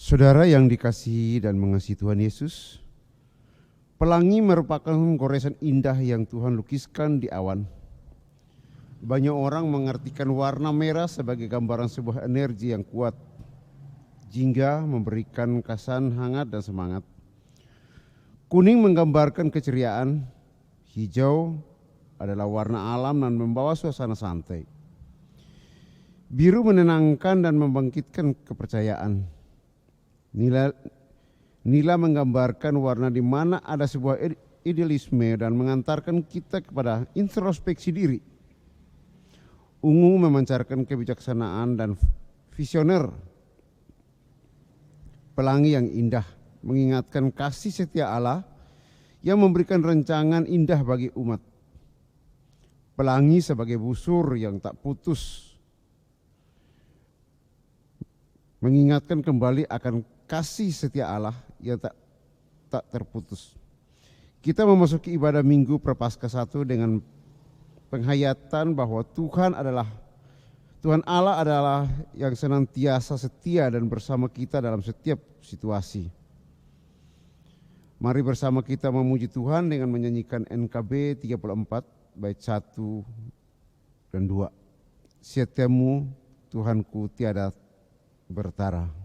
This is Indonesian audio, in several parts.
Saudara yang dikasihi dan mengasihi Tuhan Yesus, pelangi merupakan goresan indah yang Tuhan lukiskan di awan. Banyak orang mengartikan warna merah sebagai gambaran sebuah energi yang kuat, jingga memberikan kesan hangat dan semangat. Kuning menggambarkan keceriaan, hijau adalah warna alam dan membawa suasana santai. Biru menenangkan dan membangkitkan kepercayaan. Nila menggambarkan warna di mana ada sebuah idealisme dan mengantarkan kita kepada introspeksi diri. Ungu memancarkan kebijaksanaan dan visioner. Pelangi yang indah mengingatkan kasih setia Allah yang memberikan rancangan indah bagi umat. Pelangi sebagai busur yang tak putus, mengingatkan kembali akan kasih setia Allah yang tak terputus. Kita memasuki ibadah Minggu Prapaskah 1 dengan penghayatan bahwa Tuhan Allah adalah yang senantiasa setia dan bersama kita dalam setiap situasi. Mari bersama kita memuji Tuhan dengan menyanyikan NKB 34 bait 1 dan 2. Setiamu Tuhanku tiada bertara. Setiamu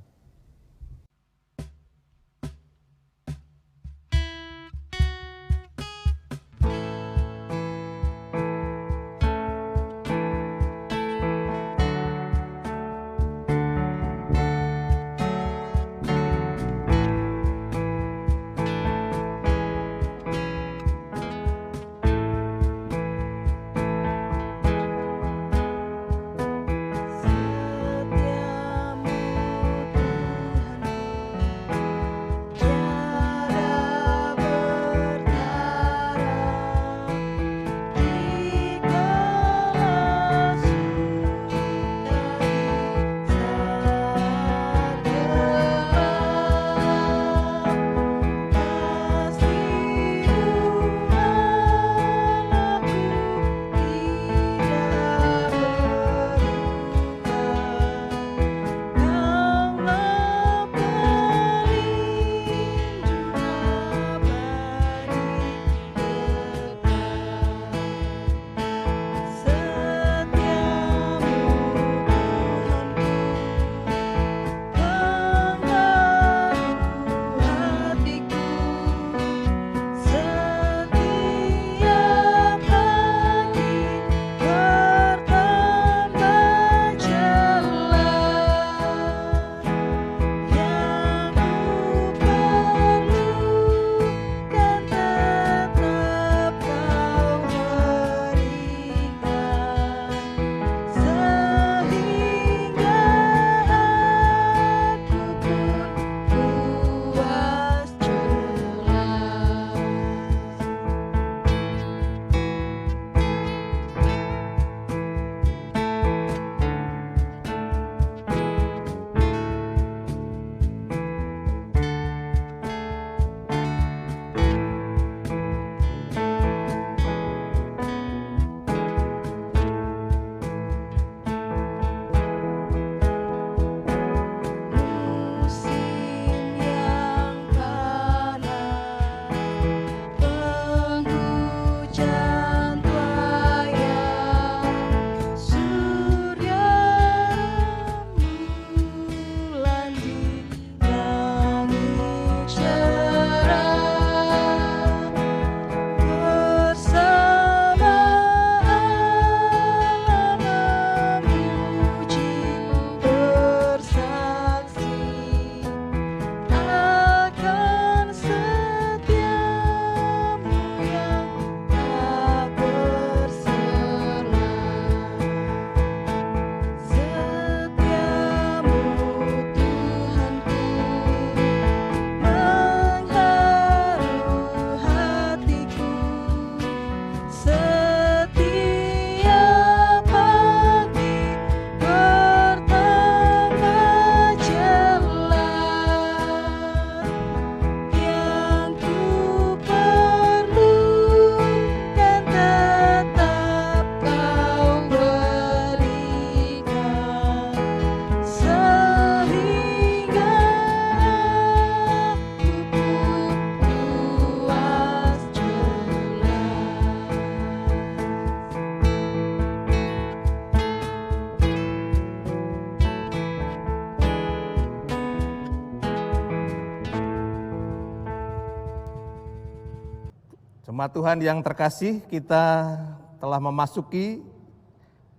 Jemaat Tuhan yang terkasih, kita telah memasuki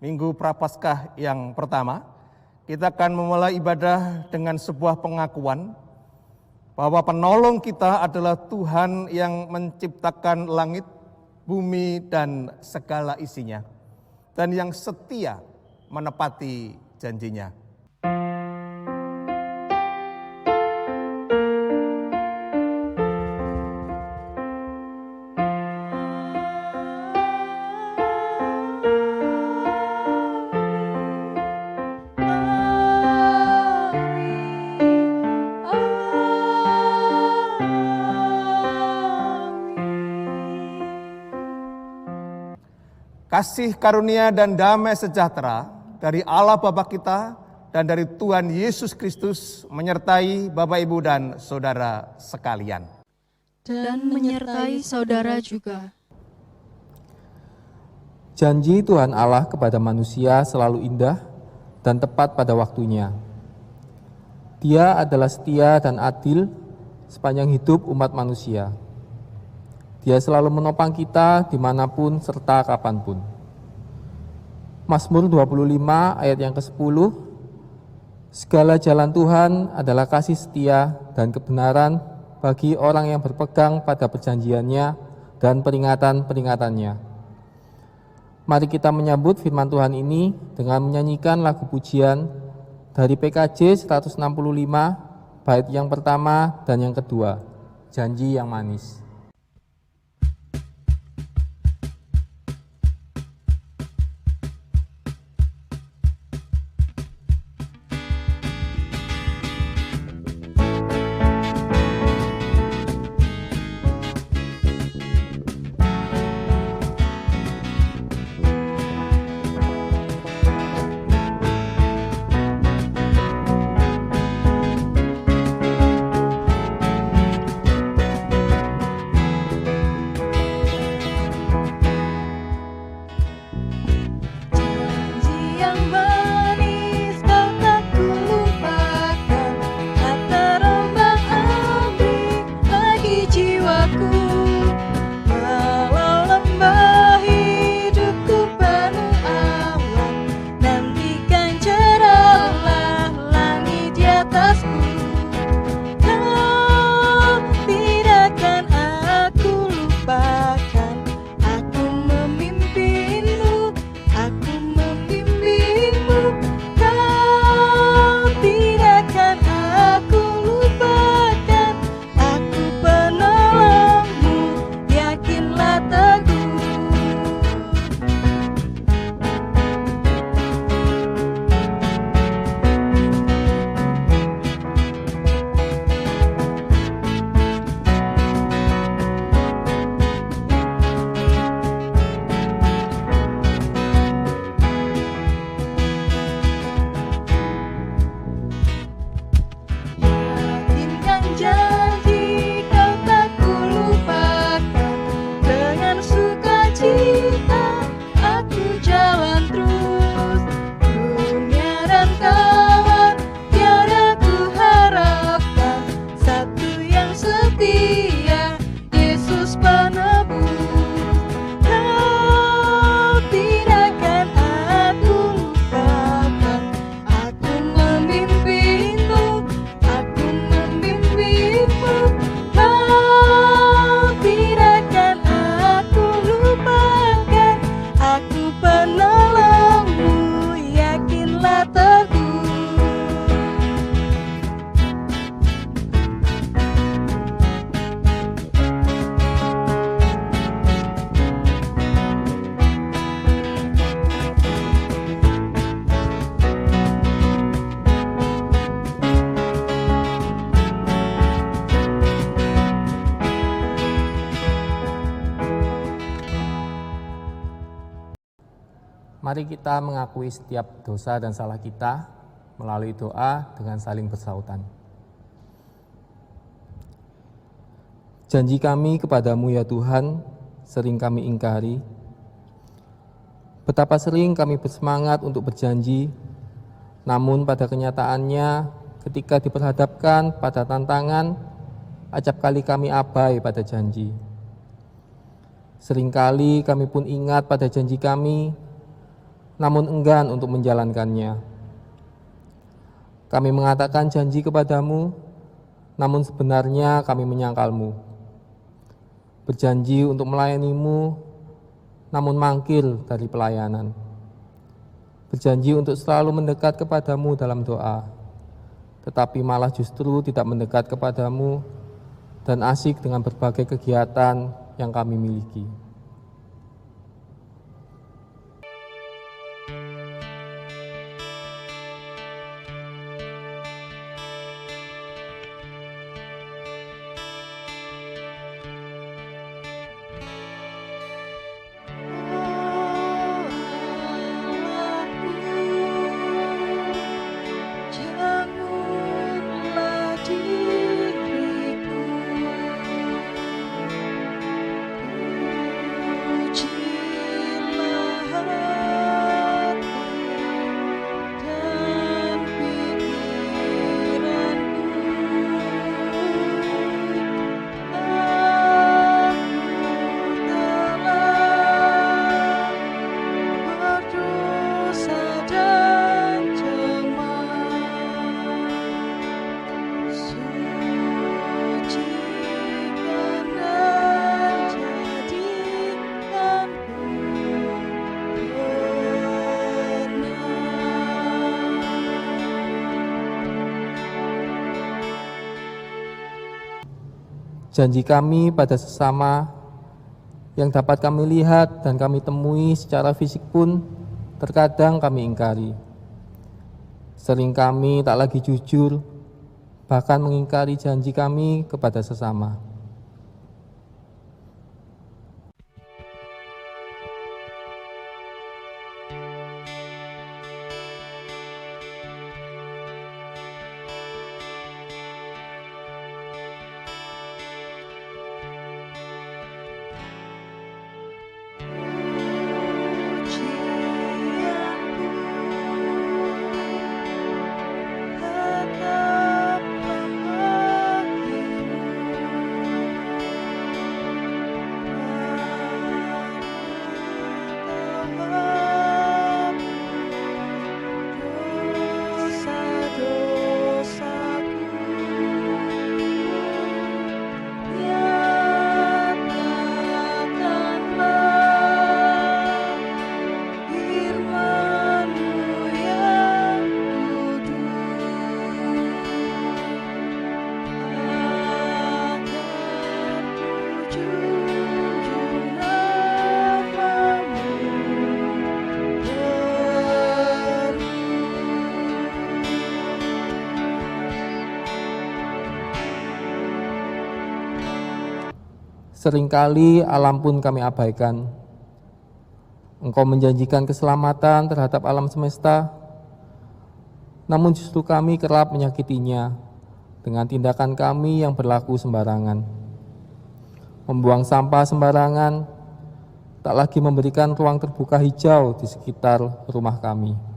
Minggu Prapaskah yang pertama. Kita akan memulai ibadah dengan sebuah pengakuan bahwa penolong kita adalah Tuhan yang menciptakan langit, bumi, dan segala isinya, dan yang setia menepati janjinya. Kasih karunia dan damai sejahtera dari Allah Bapa kita dan dari Tuhan Yesus Kristus menyertai Bapak, Ibu, dan saudara sekalian. Dan menyertai saudara juga. Janji Tuhan Allah kepada manusia selalu indah dan tepat pada waktunya. Dia adalah setia dan adil sepanjang hidup umat manusia. Dia selalu menopang kita dimanapun serta kapanpun. Mazmur 25 ayat yang ke-10, segala jalan Tuhan adalah kasih setia dan kebenaran bagi orang yang berpegang pada perjanjiannya dan peringatan-peringatannya. Mari kita menyambut firman Tuhan ini dengan menyanyikan lagu pujian dari PKJ 165, bait yang pertama dan yang kedua, Janji yang Manis. Mari kita mengakui setiap dosa dan salah kita melalui doa dengan saling bersautan. Janji kami kepadamu ya Tuhan, sering kami ingkari. Betapa sering kami bersemangat untuk berjanji, namun pada kenyataannya ketika diperhadapkan pada tantangan, acap kali kami abai pada janji. Seringkali kami pun ingat pada janji kami, namun enggan untuk menjalankannya. Kami mengatakan janji kepadamu, namun sebenarnya kami menyangkalmu. Berjanji untuk melayanimu, namun mangkir dari pelayanan. Berjanji untuk selalu mendekat kepadamu dalam doa, tetapi malah justru tidak mendekat kepadamu dan asyik dengan berbagai kegiatan yang kami miliki. Jangkutlah diriku, ujilah hati dan pikiranku. Aku telah berdosa dan jemaat. Sucikan dan jadikanku benar. Janji kami pada sesama yang dapat kami lihat dan kami temui secara fisik pun terkadang kami ingkari. Sering kami tak lagi jujur, bahkan mengingkari janji kami kepada sesama. Seringkali alam pun kami abaikan. Engkau menjanjikan keselamatan terhadap alam semesta, namun justru kami kerap menyakitinya dengan tindakan kami yang berlaku sembarangan. Membuang sampah sembarangan, tak lagi memberikan ruang terbuka hijau di sekitar rumah kami.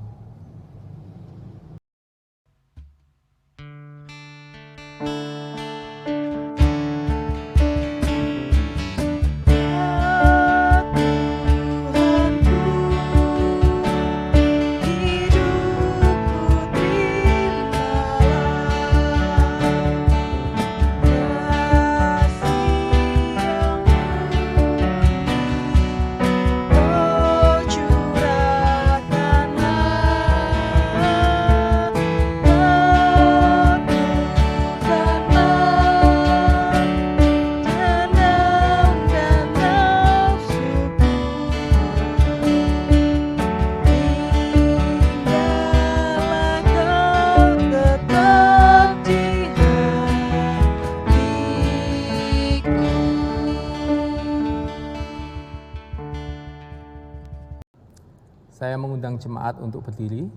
Saya mengundang jemaat untuk berdiri.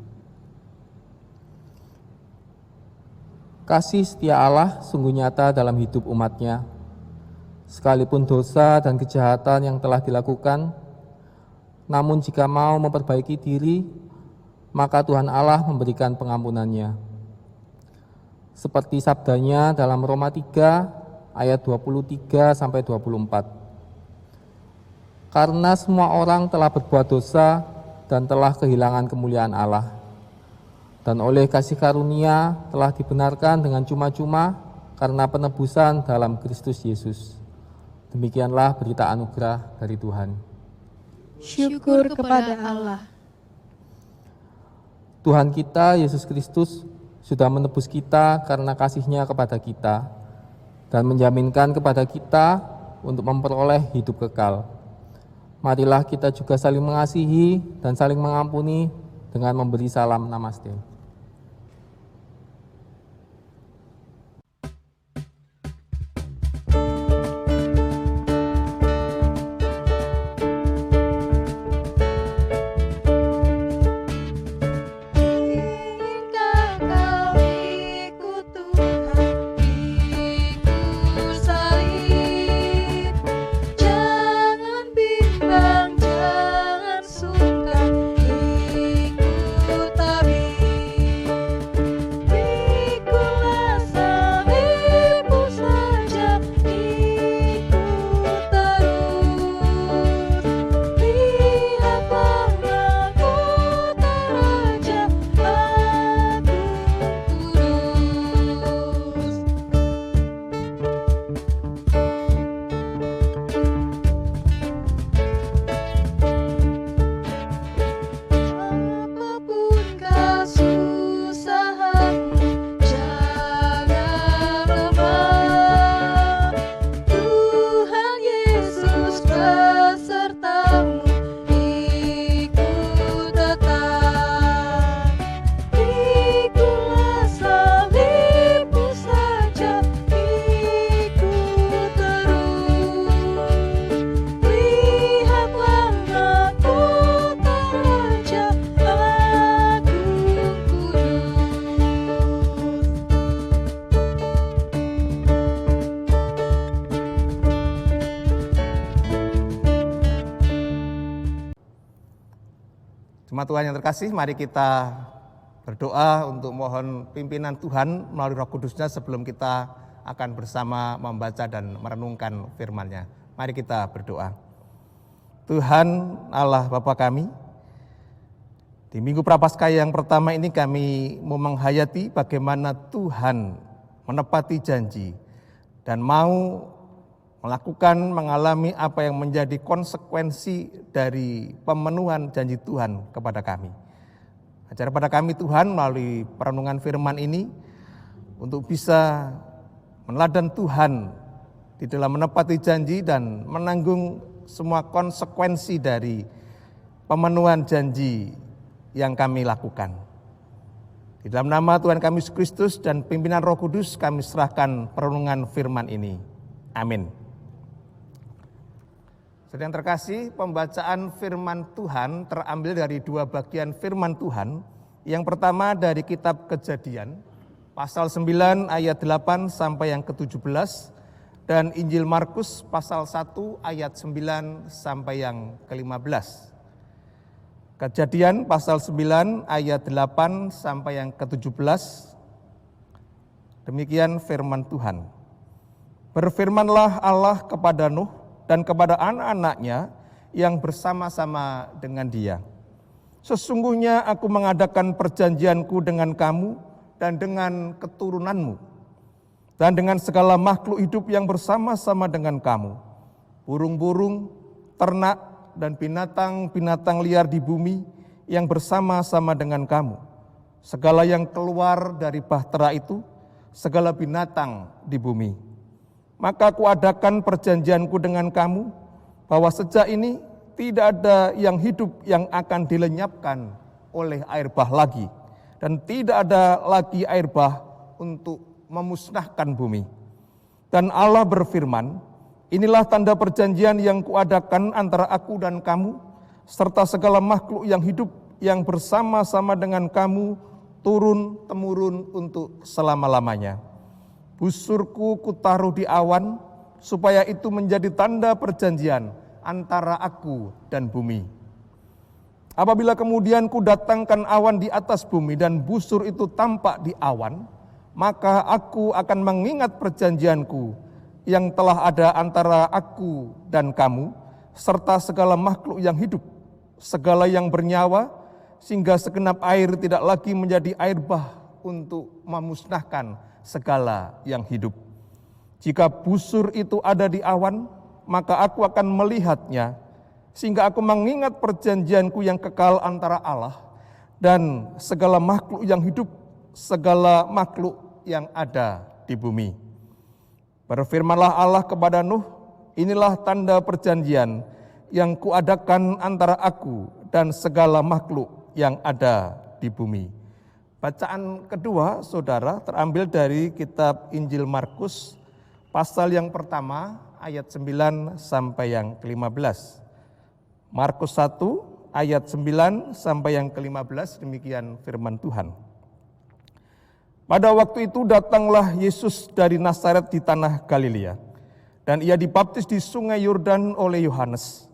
Kasih setia Allah sungguh nyata dalam hidup umat-Nya. Sekalipun dosa dan kejahatan yang telah dilakukan, namun jika mau memperbaiki diri, maka Tuhan Allah memberikan pengampunannya. Seperti sabdanya dalam Roma 3 ayat 23-24. karena semua orang telah berbuat dosa dan telah kehilangan kemuliaan Allah. Dan oleh kasih karunia telah dibenarkan dengan cuma-cuma karena penebusan dalam Kristus Yesus. Demikianlah berita anugerah dari Tuhan. Syukur kepada Allah. Tuhan kita, Yesus Kristus, sudah menebus kita karena kasih-Nya kepada kita dan menjaminkan kepada kita untuk memperoleh hidup kekal. Marilah kita juga saling mengasihi dan saling mengampuni dengan memberi salam namaste. Inginkan kau ikut Tuhan, ikut salib. Jangan bimbang, jangan sungkan, ikut tabib. Ikutlah salibmu saja, ikut terus. Lihatlah mahkota Raja Agung Kudus. Apapun kesusahanmu, jangan lemah. Tuhan Yesus besertamu, ikut tetap. Ikutlah salibmu saja, ikut terus. Lihatlah mahkota Raja Agung Kudus. Jemaat Tuhan yang terkasih, mari kita berdoa untuk mohon pimpinan Tuhan melalui Roh Kudus-Nya sebelum kita akan bersama membaca dan merenungkan firman-Nya. Mari kita berdoa. Tuhan Allah Bapa kami, di Minggu Prapaskah yang pertama ini kami mau menghayati bagaimana Tuhan menepati janji dan mau mengalami apa yang menjadi konsekuensi dari pemenuhan janji Tuhan kepada kami. Ajar pada kami Tuhan melalui perenungan firman ini untuk bisa meneladani Tuhan di dalam menepati janji dan menanggung semua konsekuensi dari pemenuhan janji yang kami lakukan. Di dalam nama Tuhan kami Yesus Kristus dan pimpinan Roh Kudus kami serahkan perenungan firman ini. Amin. Saudara yang terkasih, pembacaan firman Tuhan terambil dari dua bagian firman Tuhan. Yang pertama dari kitab Kejadian, pasal 9 ayat 8 sampai yang ke-17, dan Injil Markus pasal 1 ayat 9 sampai yang ke-15. Kejadian pasal 9 ayat 8 sampai yang ke-17. Demikian firman Tuhan. Berfirmanlah Allah kepada Nuh dan kepada anak-anaknya yang bersama-sama dengan dia. Sesungguhnya aku mengadakan perjanjianku dengan kamu dan dengan keturunanmu, dan dengan segala makhluk hidup yang bersama-sama dengan kamu, burung-burung, ternak, dan binatang-binatang liar di bumi yang bersama-sama dengan kamu, segala yang keluar dari bahtera itu, segala binatang di bumi. Maka aku adakan perjanjianku dengan kamu, bahwa sejak ini tidak ada yang hidup yang akan dilenyapkan oleh air bah lagi, dan tidak ada lagi air bah untuk memusnahkan bumi. Dan Allah berfirman, inilah tanda perjanjian yang kuadakan antara aku dan kamu, serta segala makhluk yang hidup yang bersama-sama dengan kamu, turun-temurun untuk selama-lamanya. Busurku kutaruh di awan, supaya itu menjadi tanda perjanjian antara aku dan bumi. Apabila kemudian kudatangkan awan di atas bumi dan busur itu tampak di awan, maka aku akan mengingat perjanjianku yang telah ada antara aku dan kamu, serta segala makhluk yang hidup, segala yang bernyawa, sehingga segenap air tidak lagi menjadi air bah untuk memusnahkan segala yang hidup. Jika busur itu ada di awan, maka aku akan melihatnya, sehingga aku mengingat perjanjianku yang kekal antara Allah dan segala makhluk yang hidup, segala makhluk yang ada di bumi. Berfirmanlah Allah kepada Nuh, inilah tanda perjanjian yang kuadakan antara aku dan segala makhluk yang ada di bumi. Bacaan kedua, saudara, terambil dari kitab Injil Markus, pasal yang pertama, ayat 9 sampai yang ke-15. Markus 1, ayat 9 sampai yang ke-15, demikian firman Tuhan. Pada waktu itu datanglah Yesus dari Nazaret di tanah Galilea, dan ia dibaptis di sungai Yordan oleh Yohanes.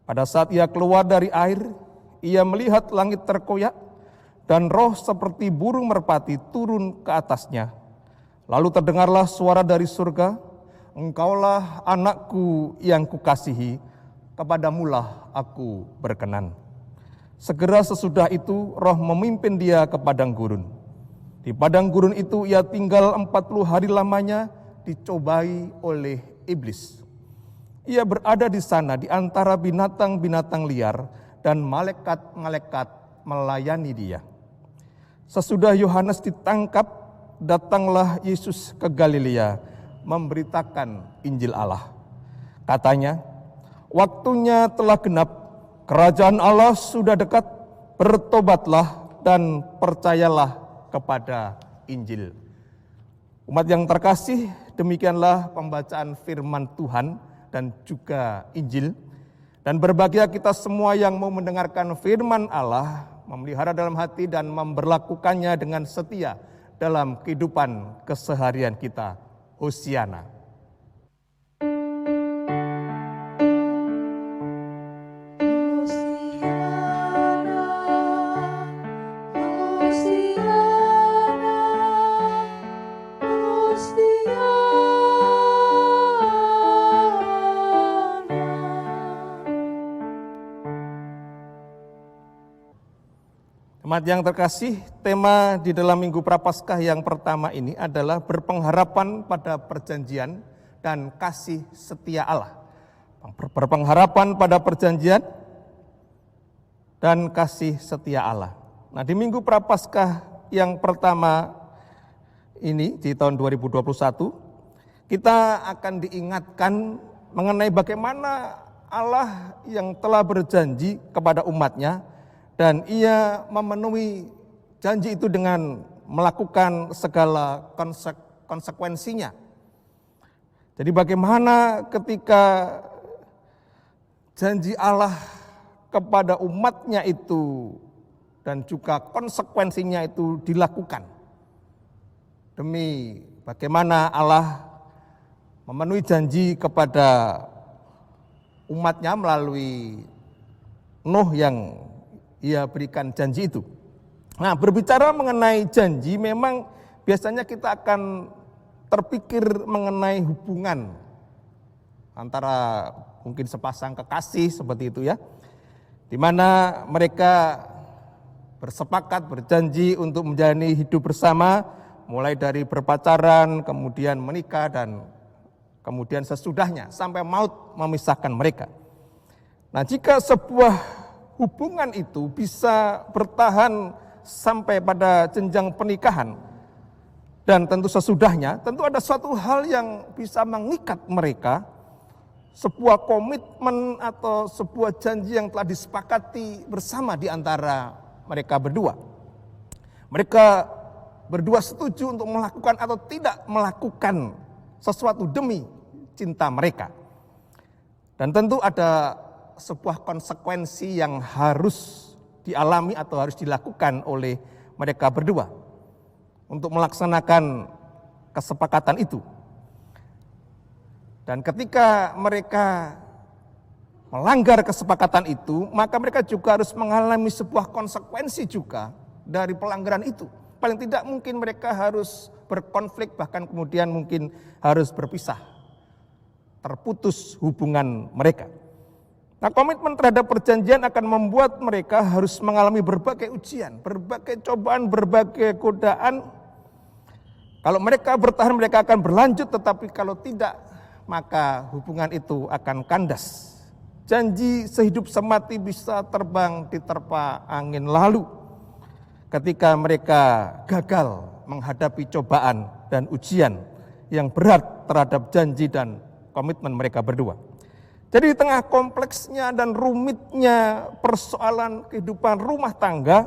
Pada saat ia keluar dari air, ia melihat langit terkoyak, dan roh seperti burung merpati turun ke atasnya. Lalu terdengarlah suara dari surga, "Engkaulah anakku yang kukasihi, kepadamulah aku berkenan." Segera sesudah itu roh memimpin dia ke padang gurun. Di padang gurun itu ia tinggal 40 hari lamanya, dicobai oleh iblis. Ia berada di sana di antara binatang-binatang liar, dan malaikat-malaikat melayani dia. Sesudah Yohanes ditangkap, datanglah Yesus ke Galilea memberitakan Injil Allah. Katanya, "Waktunya telah genap, kerajaan Allah sudah dekat, bertobatlah dan percayalah kepada Injil." Umat yang terkasih, demikianlah pembacaan firman Tuhan dan juga Injil. Dan berbahagia kita semua yang mau mendengarkan firman Allah, memelihara dalam hati dan memberlakukannya dengan setia dalam kehidupan keseharian kita. Hosiana. Jemaat yang terkasih, tema di dalam Minggu Prapaskah yang pertama ini adalah berpengharapan pada perjanjian dan kasih setia Allah. Berpengharapan pada perjanjian dan kasih setia Allah. Nah, di Minggu Prapaskah yang pertama ini di tahun 2021, kita akan diingatkan mengenai bagaimana Allah yang telah berjanji kepada umatnya, dan ia memenuhi janji itu dengan melakukan segala konsekuensinya. Jadi bagaimana ketika janji Allah kepada umatnya itu dan juga konsekuensinya itu dilakukan. Demi bagaimana Allah memenuhi janji kepada umatnya melalui Nuh yang ia berikan janji itu. Nah, berbicara mengenai janji, memang biasanya kita akan terpikir mengenai hubungan antara mungkin sepasang kekasih seperti itu ya, di mana mereka bersepakat, berjanji untuk menjalani hidup bersama, mulai dari berpacaran, kemudian menikah, dan kemudian sesudahnya sampai maut memisahkan mereka. Nah, jika sebuah hubungan itu bisa bertahan sampai pada jenjang pernikahan dan tentu sesudahnya, tentu ada suatu hal yang bisa mengikat mereka, sebuah komitmen atau sebuah janji yang telah disepakati bersama di antara mereka berdua. Mereka berdua setuju untuk melakukan atau tidak melakukan sesuatu demi cinta mereka. Dan tentu ada sebuah konsekuensi yang harus dialami atau harus dilakukan oleh mereka berdua untuk melaksanakan kesepakatan itu. Dan ketika mereka melanggar kesepakatan itu, maka mereka juga harus mengalami sebuah konsekuensi juga dari pelanggaran itu. Paling tidak mungkin mereka harus berkonflik, bahkan kemudian mungkin harus berpisah, terputus hubungan mereka. Nah, komitmen terhadap perjanjian akan membuat mereka harus mengalami berbagai ujian, berbagai cobaan, berbagai godaan. Kalau mereka bertahan, mereka akan berlanjut, tetapi kalau tidak, maka hubungan itu akan kandas. Janji sehidup semati bisa terbang diterpa angin lalu ketika mereka gagal menghadapi cobaan dan ujian yang berat terhadap janji dan komitmen mereka berdua. Jadi di tengah kompleksnya dan rumitnya persoalan kehidupan rumah tangga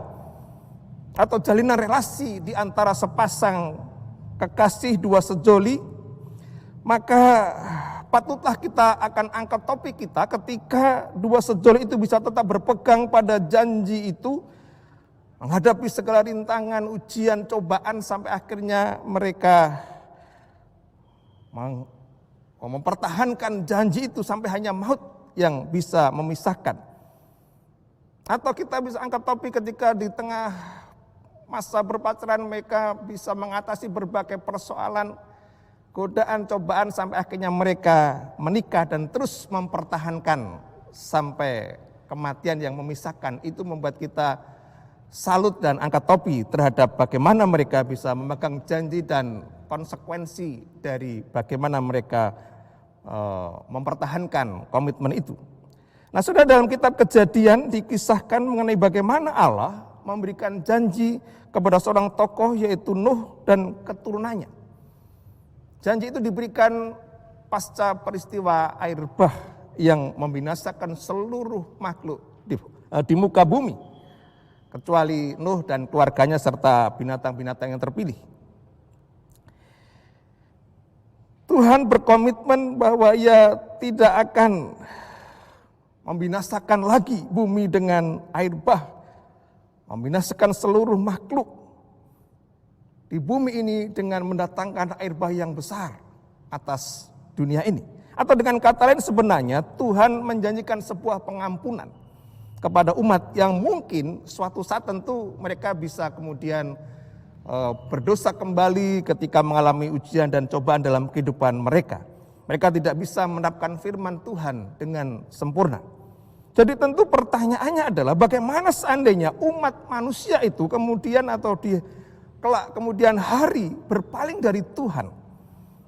atau jalinan relasi di antara sepasang kekasih dua sejoli, maka patutlah kita akan angkat topik kita ketika dua sejoli itu bisa tetap berpegang pada janji itu, menghadapi segala rintangan, ujian, cobaan sampai akhirnya mereka mempertahankan janji itu sampai hanya maut yang bisa memisahkan. Atau kita bisa angkat topik ketika di tengah masa berpacaran mereka bisa mengatasi berbagai persoalan, godaan, cobaan sampai akhirnya mereka menikah dan terus mempertahankan sampai kematian yang memisahkan. Itu membuat kita salut dan angkat topi terhadap bagaimana mereka bisa memegang janji dan konsekuensi dari bagaimana mereka mempertahankan komitmen itu. Nah, sudah dalam kitab Kejadian dikisahkan mengenai bagaimana Allah memberikan janji kepada seorang tokoh yaitu Nuh dan keturunannya. Janji itu diberikan pasca peristiwa air bah yang membinasakan seluruh makhluk di muka bumi, kecuali Nuh dan keluarganya serta binatang-binatang yang terpilih. Tuhan berkomitmen bahwa Ia tidak akan membinasakan lagi bumi dengan air bah, membinasakan seluruh makhluk di bumi ini dengan mendatangkan air bah yang besar atas dunia ini. Atau dengan kata lain sebenarnya Tuhan menjanjikan sebuah pengampunan kepada umat yang mungkin suatu saat tentu mereka bisa kemudian berdosa kembali ketika mengalami ujian dan cobaan dalam kehidupan mereka. Mereka tidak bisa menerapkan firman Tuhan dengan sempurna. Jadi tentu pertanyaannya adalah bagaimana seandainya umat manusia itu kemudian atau di kelak kemudian hari berpaling dari Tuhan,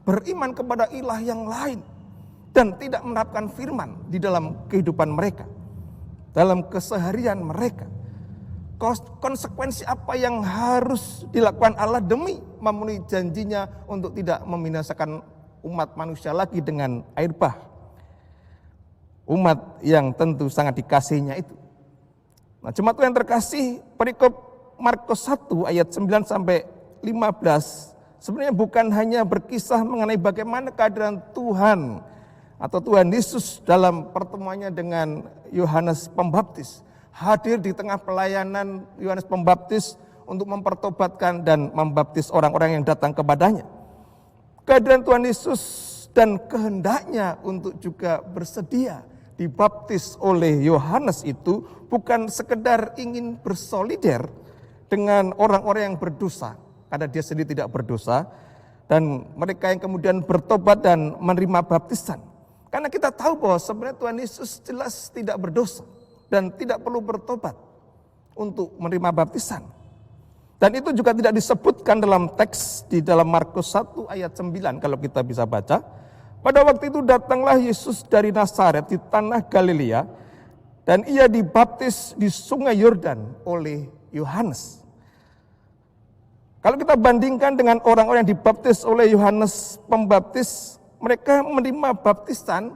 beriman kepada ilah yang lain dan tidak menerapkan firman di dalam kehidupan mereka, dalam keseharian mereka. Konsekuensi apa yang harus dilakukan Allah demi memenuhi janjinya untuk tidak membinasakan umat manusia lagi dengan air bah, umat yang tentu sangat dikasihinya itu. Nah, jemaat yang terkasih, perikop Markus 1 ayat 9 sampai 15 sebenarnya bukan hanya berkisah mengenai bagaimana kehadiran Tuhan atau Tuhan Yesus dalam pertemuannya dengan Yohanes Pembaptis, hadir di tengah pelayanan Yohanes Pembaptis untuk mempertobatkan dan membaptis orang-orang yang datang kepadanya. Kehadiran Tuhan Yesus dan kehendaknya untuk juga bersedia dibaptis oleh Yohanes itu bukan sekedar ingin bersolider dengan orang-orang yang berdosa, karena dia sendiri tidak berdosa, dan mereka yang kemudian bertobat dan menerima baptisan. Karena kita tahu bahwa sebenarnya Tuhan Yesus jelas tidak berdosa dan tidak perlu bertobat untuk menerima baptisan. Dan itu juga tidak disebutkan dalam teks di dalam Markus 1 ayat 9 kalau kita bisa baca. Pada waktu itu datanglah Yesus dari Nazaret di tanah Galilea dan ia dibaptis di sungai Yordan oleh Yohanes. Kalau kita bandingkan dengan orang-orang yang dibaptis oleh Yohanes Pembaptis, mereka menerima baptisan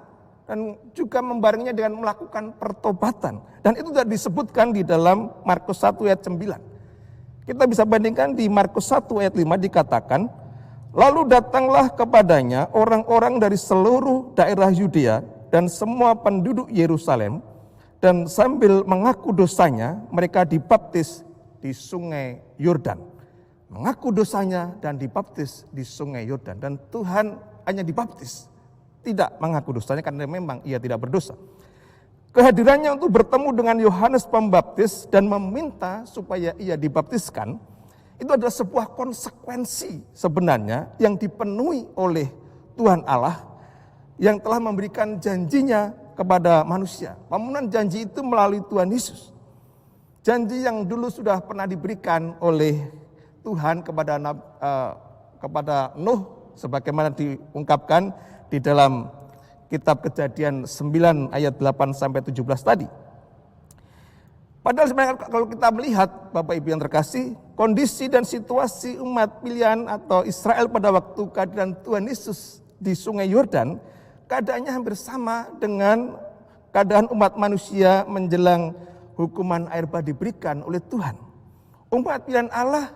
dan juga membarenginya dengan melakukan pertobatan. Dan itu tidak disebutkan di dalam Markus 1 ayat 9. Kita bisa bandingkan di Markus 1 ayat 5 dikatakan, lalu datanglah kepadanya orang-orang dari seluruh daerah Yudea dan semua penduduk Yerusalem, dan sambil mengaku dosanya mereka dibaptis di sungai Yordan. Mengaku dosanya dan dibaptis di sungai Yordan. Dan Tuhan hanya dibaptis, tidak mengaku dosanya karena memang ia tidak berdosa. Kehadirannya untuk bertemu dengan Yohanes Pembaptis dan meminta supaya ia dibaptiskan, itu adalah sebuah konsekuensi sebenarnya yang dipenuhi oleh Tuhan Allah yang telah memberikan janjinya kepada manusia. Pemenuhan janji itu melalui Tuhan Yesus. Janji yang dulu sudah pernah diberikan oleh Tuhan kepada Nuh, sebagaimana diungkapkan di dalam kitab Kejadian 9 ayat 8 sampai 17 tadi. Padahal sebenarnya kalau kita melihat Bapak Ibu yang terkasih, kondisi dan situasi umat pilihan atau Israel pada waktu kehadiran Tuhan Yesus di Sungai Yordan, keadaannya hampir sama dengan keadaan umat manusia menjelang hukuman air bah diberikan oleh Tuhan. Umat pilihan Allah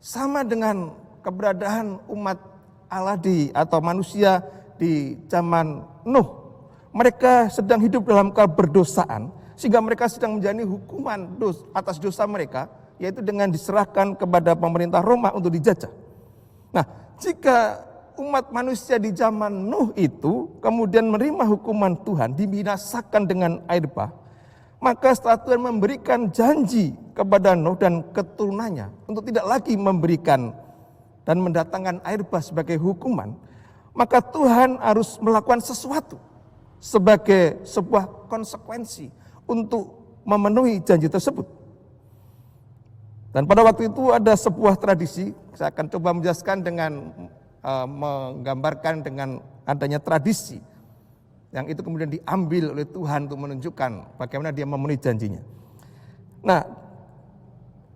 sama dengan keberadaan umat Allah atau manusia di zaman Nuh. Mereka sedang hidup dalam keberdosaan, sehingga mereka sedang menjalani hukuman atas dosa mereka, yaitu dengan diserahkan kepada pemerintah Roma untuk dijajah. Nah, jika umat manusia di zaman Nuh itu kemudian menerima hukuman Tuhan, dibinasakan dengan air bah, maka setelah Tuhan memberikan janji kepada Nuh dan keturunannya untuk tidak lagi memberikan dan mendatangkan air bah sebagai hukuman, maka Tuhan harus melakukan sesuatu sebagai sebuah konsekuensi untuk memenuhi janji tersebut. Dan pada waktu itu ada sebuah tradisi, saya akan coba menjelaskan dengan menggambarkan dengan adanya tradisi yang itu kemudian diambil oleh Tuhan untuk menunjukkan bagaimana dia memenuhi janjinya. Nah,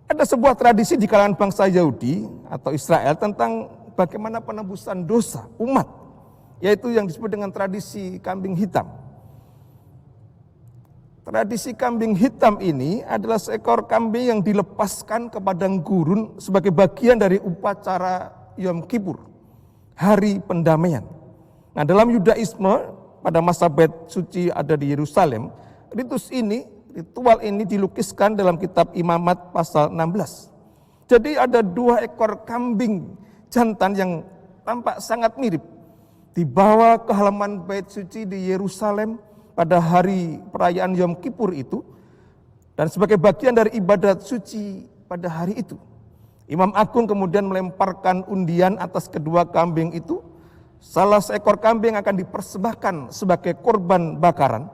ada sebuah tradisi di kalangan bangsa Yahudi atau Israel tentang bagaimana penebusan dosa umat, yaitu yang disebut dengan tradisi kambing hitam. Tradisi kambing hitam ini adalah seekor kambing yang dilepaskan ke padang gurun sebagai bagian dari upacara Yom Kippur, hari pendamaian. Nah, dalam Yudaisme pada masa Bait Suci ada di Yerusalem, ritual ini dilukiskan dalam kitab Imamat pasal 16. Jadi ada 2 ekor kambing jantan yang tampak sangat mirip dibawa ke halaman Bait Suci di Yerusalem pada hari perayaan Yom Kippur itu, dan sebagai bagian dari ibadat suci pada hari itu, Imam Agung kemudian melemparkan undian atas kedua kambing itu. Salah seekor kambing akan dipersembahkan sebagai korban bakaran,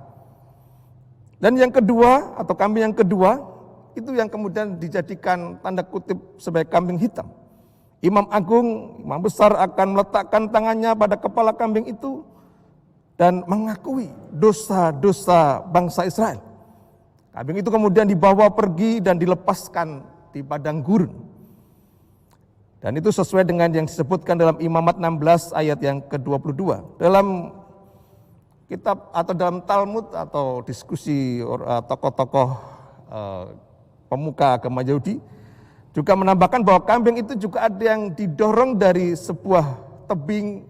dan yang kedua atau kambing yang kedua itu yang kemudian dijadikan tanda kutip sebagai kambing hitam. Imam Agung, Imam Besar akan meletakkan tangannya pada kepala kambing itu dan mengakui dosa-dosa bangsa Israel. Kambing itu kemudian dibawa pergi dan dilepaskan di padang gurun. Dan itu sesuai dengan yang disebutkan dalam Imamat 16 ayat yang ke-22. Dalam kitab atau dalam Talmud atau diskusi tokoh-tokoh pemuka agama Yahudi juga menambahkan bahwa kambing itu juga ada yang didorong dari sebuah tebing,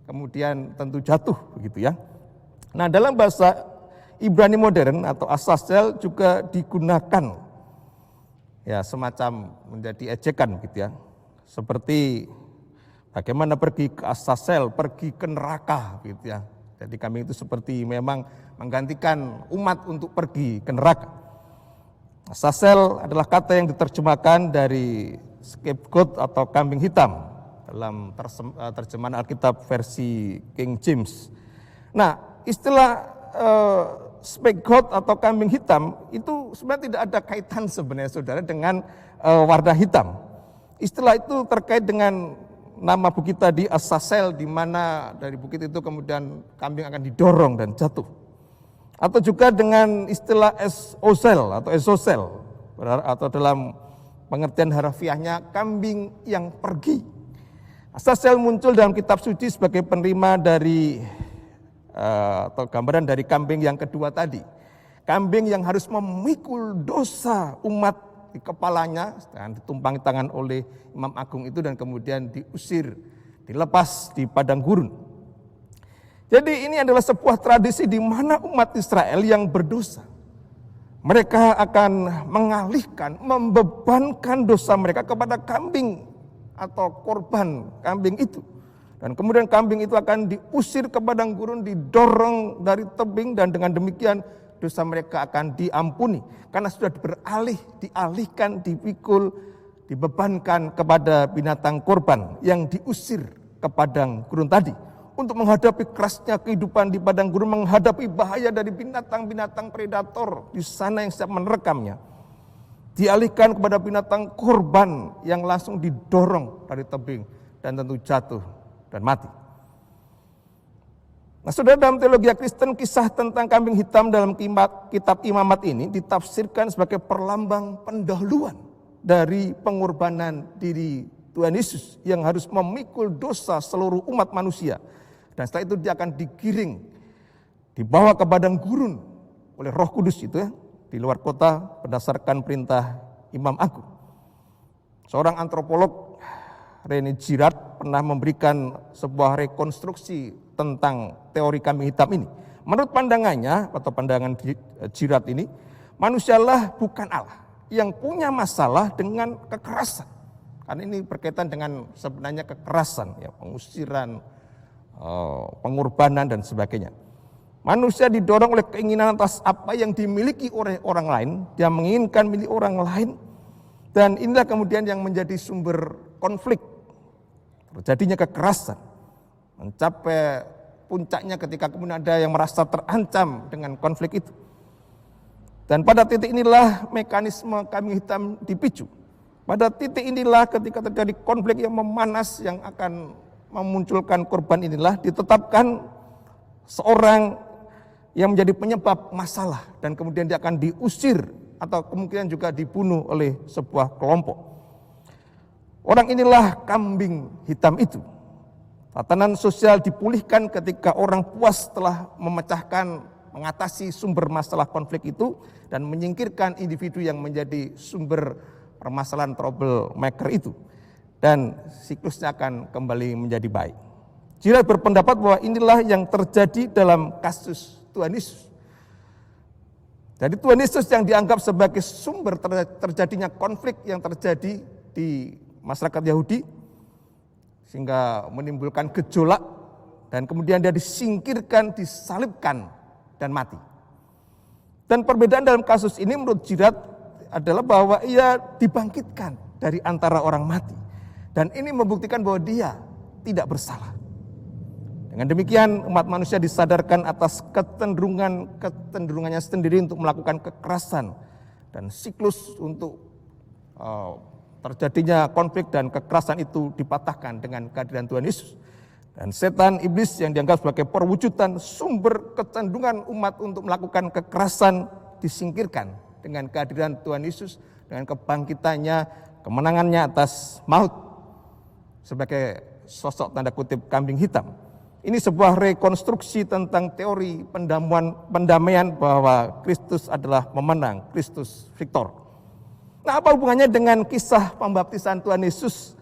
kemudian tentu jatuh begitu ya. Nah, dalam bahasa Ibrani modern atau Azazel juga digunakan ya semacam menjadi ejekan gitu ya. Seperti bagaimana pergi ke Azazel, pergi ke neraka gitu ya. Jadi kami itu seperti memang menggantikan umat untuk pergi ke neraka. Azazel adalah kata yang diterjemahkan dari scapegoat atau kambing hitam dalam terjemahan Alkitab versi King James. Nah, istilah scapegoat atau kambing hitam itu sebenarnya tidak ada kaitan sebenarnya saudara dengan warna hitam. Istilah itu terkait dengan nama bukit tadi Azazel, di mana dari bukit itu kemudian kambing akan didorong dan jatuh. Atau juga dengan istilah Ezozel atau Ezozel, atau dalam pengertian harafiahnya kambing yang pergi. Azazel muncul dalam kitab suci sebagai penerima dari atau gambaran dari kambing yang kedua tadi. Kambing yang harus memikul dosa umat di kepalanya dan ditumpangi tangan oleh Imam Agung itu dan kemudian diusir, dilepas di padang gurun. Jadi ini adalah sebuah tradisi di mana umat Israel yang berdosa, mereka akan mengalihkan, membebankan dosa mereka kepada kambing atau korban kambing itu. Dan kemudian kambing itu akan diusir ke padang gurun, didorong dari tebing, dan dengan demikian dosa mereka akan diampuni. Karena sudah dialihkan, dipikul, dibebankan kepada binatang korban yang diusir ke padang gurun tadi. untuk menghadapi kerasnya kehidupan di padang gurun, menghadapi bahaya dari binatang-binatang predator di sana yang siap menerkamnya, dialihkan kepada binatang korban yang langsung didorong dari tebing dan tentu jatuh dan mati. Nah, saudara, dalam teologi Kristen, kisah tentang kambing hitam dalam kitab Imamat ini ditafsirkan sebagai perlambang pendahuluan dari pengorbanan diri Tuhan Yesus yang harus memikul dosa seluruh umat manusia. Dan setelah itu dia akan digiring, dibawa ke padang gurun oleh Roh Kudus itu ya, di luar kota berdasarkan perintah Imam Agung. Seorang antropolog, René Girard, pernah memberikan sebuah rekonstruksi tentang teori kambing hitam ini. Menurut pandangannya atau pandangan Girard ini, manusialah bukan Allah yang punya masalah dengan kekerasan. Karena ini berkaitan dengan sebenarnya kekerasan, ya, pengusiran, pengorbanan dan sebagainya. Manusia didorong oleh keinginan atas apa yang dimiliki oleh orang lain, dia menginginkan milik orang lain, dan inilah kemudian yang menjadi sumber konflik. Terjadinya kekerasan, mencapai puncaknya ketika kemudian ada yang merasa terancam dengan konflik itu. Dan pada titik inilah mekanisme kambing hitam dipicu. Pada titik inilah ketika terjadi konflik yang memanas yang akan memunculkan korban inilah ditetapkan seorang yang menjadi penyebab masalah dan kemudian dia akan diusir atau kemungkinan juga dibunuh oleh sebuah kelompok. Orang inilah kambing hitam itu. Tatanan sosial dipulihkan ketika orang puas telah mengatasi sumber masalah konflik itu dan menyingkirkan individu yang menjadi sumber permasalahan troublemaker itu. Dan siklusnya akan kembali menjadi baik. Girard berpendapat bahwa inilah yang terjadi dalam kasus Tuhan Yesus. Jadi Tuhan Yesus yang dianggap sebagai sumber terjadinya konflik yang terjadi di masyarakat Yahudi, sehingga menimbulkan gejolak, dan kemudian dia disingkirkan, disalibkan, dan mati. Dan perbedaan dalam kasus ini menurut Girard adalah bahwa ia dibangkitkan dari antara orang mati. Dan ini membuktikan bahwa dia tidak bersalah. Dengan demikian umat manusia disadarkan atas kecenderungannya sendiri untuk melakukan kekerasan. Dan siklus untuk terjadinya konflik dan kekerasan itu dipatahkan dengan kehadiran Tuhan Yesus. Dan setan iblis yang dianggap sebagai perwujudan sumber kecenderungan umat untuk melakukan kekerasan disingkirkan dengan kehadiran Tuhan Yesus, dengan kebangkitannya, kemenangannya atas maut sebagai sosok tanda kutip kambing hitam. Ini sebuah rekonstruksi tentang teori pendamaian bahwa Kristus adalah pemenang, Kristus Victor. Nah, apa hubungannya dengan kisah pembaptisan Tuhan Yesus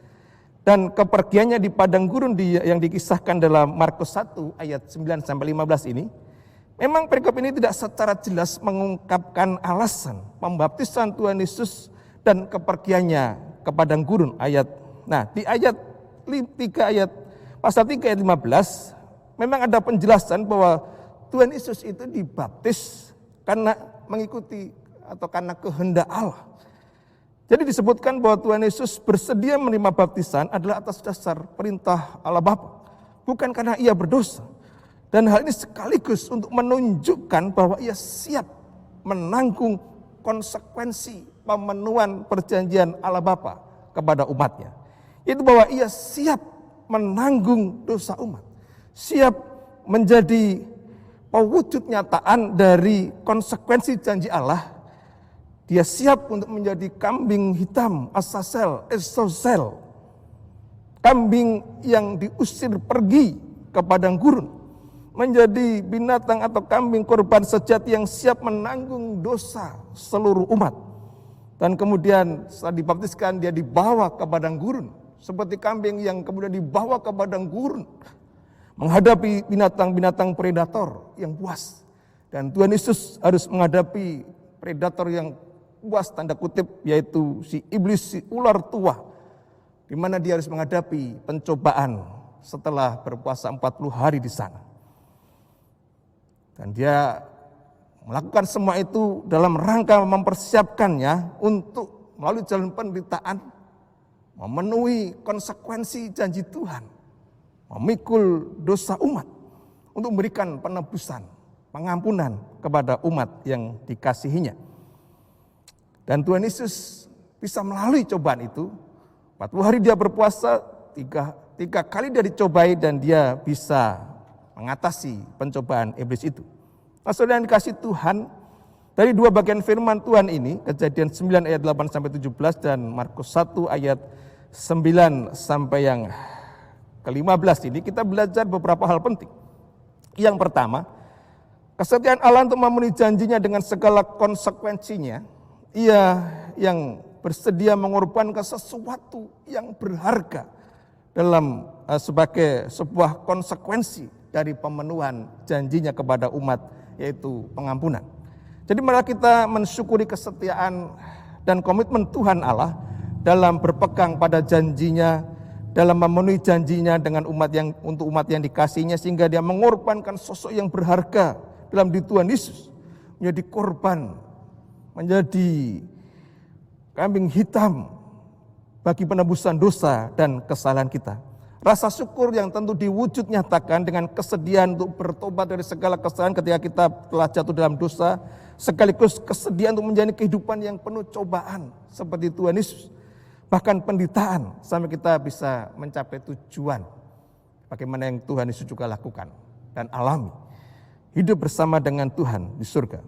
dan kepergiannya di padang gurun yang dikisahkan dalam Markus 1 ayat 9-15 ini? Memang perikop ini tidak secara jelas mengungkapkan alasan pembaptisan Tuhan Yesus dan kepergiannya ke padang gurun. Di ayat 3 pasal 3 ayat 15 memang ada penjelasan bahwa Tuhan Yesus itu dibaptis karena mengikuti atau karena kehendak Allah. Jadi disebutkan bahwa Tuhan Yesus bersedia menerima baptisan adalah atas dasar perintah Allah Bapa, bukan karena ia berdosa. Dan hal ini sekaligus untuk menunjukkan bahwa ia siap menanggung konsekuensi pemenuhan perjanjian Allah Bapa kepada umatnya. Itu bahwa ia siap menanggung dosa umat, siap menjadi pewujud nyataan dari konsekuensi janji Allah. Dia siap untuk menjadi kambing hitam, Azazel, Ezozel, kambing yang diusir pergi ke padang gurun, menjadi binatang atau kambing korban sejati yang siap menanggung dosa seluruh umat. Dan kemudian setelah dibaptiskan dia dibawa ke padang gurun, seperti kambing yang kemudian dibawa ke padang gurun menghadapi binatang-binatang predator yang buas. Dan Tuhan Yesus harus menghadapi predator yang buas tanda kutip, yaitu si iblis, si ular tua, di mana dia harus menghadapi pencobaan setelah berpuasa 40 hari di sana. Dan dia melakukan semua itu dalam rangka mempersiapkannya untuk melalui jalan penderitaan memenuhi konsekuensi janji Tuhan, memikul dosa umat, untuk memberikan penebusan, pengampunan kepada umat yang dikasihinya. Dan Tuhan Yesus bisa melalui cobaan itu. 40 hari dia berpuasa, tiga kali dia dicobai dan dia bisa mengatasi pencobaan iblis itu. Nah, saudara yang dikasih Tuhan, dari dua bagian firman Tuhan ini, Kejadian 9 ayat 8-17 dan Markus 1 ayat 9 sampai yang ke-15 ini, kita belajar beberapa hal penting. Yang pertama, kesetiaan Allah untuk memenuhi janjinya dengan segala konsekuensinya. Ia yang bersedia mengorbankan sesuatu yang berharga dalam sebagai sebuah konsekuensi dari pemenuhan janjinya kepada umat, yaitu pengampunan. Jadi mari kita mensyukuri kesetiaan dan komitmen Tuhan Allah dalam berpegang pada janjinya, dalam memenuhi janjinya dengan untuk umat yang dikasihnya, sehingga dia mengorbankan sosok yang berharga dalam diri Tuhan Yesus, menjadi korban, menjadi kambing hitam bagi penebusan dosa dan kesalahan kita. Rasa syukur yang tentu diwujud nyatakan dengan kesediaan untuk bertobat dari segala kesalahan ketika kita telah jatuh dalam dosa, sekaligus kesediaan untuk menjalani kehidupan yang penuh cobaan seperti Tuhan Yesus. Bahkan penderitaan sampai kita bisa mencapai tujuan bagaimana yang Tuhan Yesus juga lakukan dan alami. Hidup bersama dengan Tuhan di surga.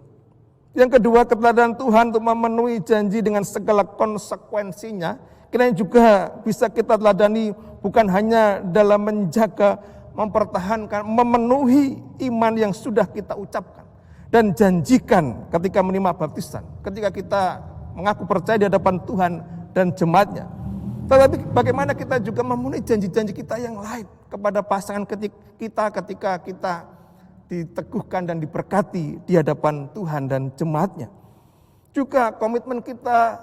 Yang kedua, keteladanan Tuhan untuk memenuhi janji dengan segala konsekuensinya, kiranya juga bisa kita teladani bukan hanya dalam menjaga, mempertahankan, memenuhi iman yang sudah kita ucapkan dan janjikan ketika menerima baptisan, ketika kita mengaku percaya di hadapan Tuhan dan jemaatnya. Tetapi bagaimana kita juga memenuhi janji-janji kita yang lain kepada pasangan kita ketika kita diteguhkan dan diberkati di hadapan Tuhan dan jemaatnya. Juga komitmen kita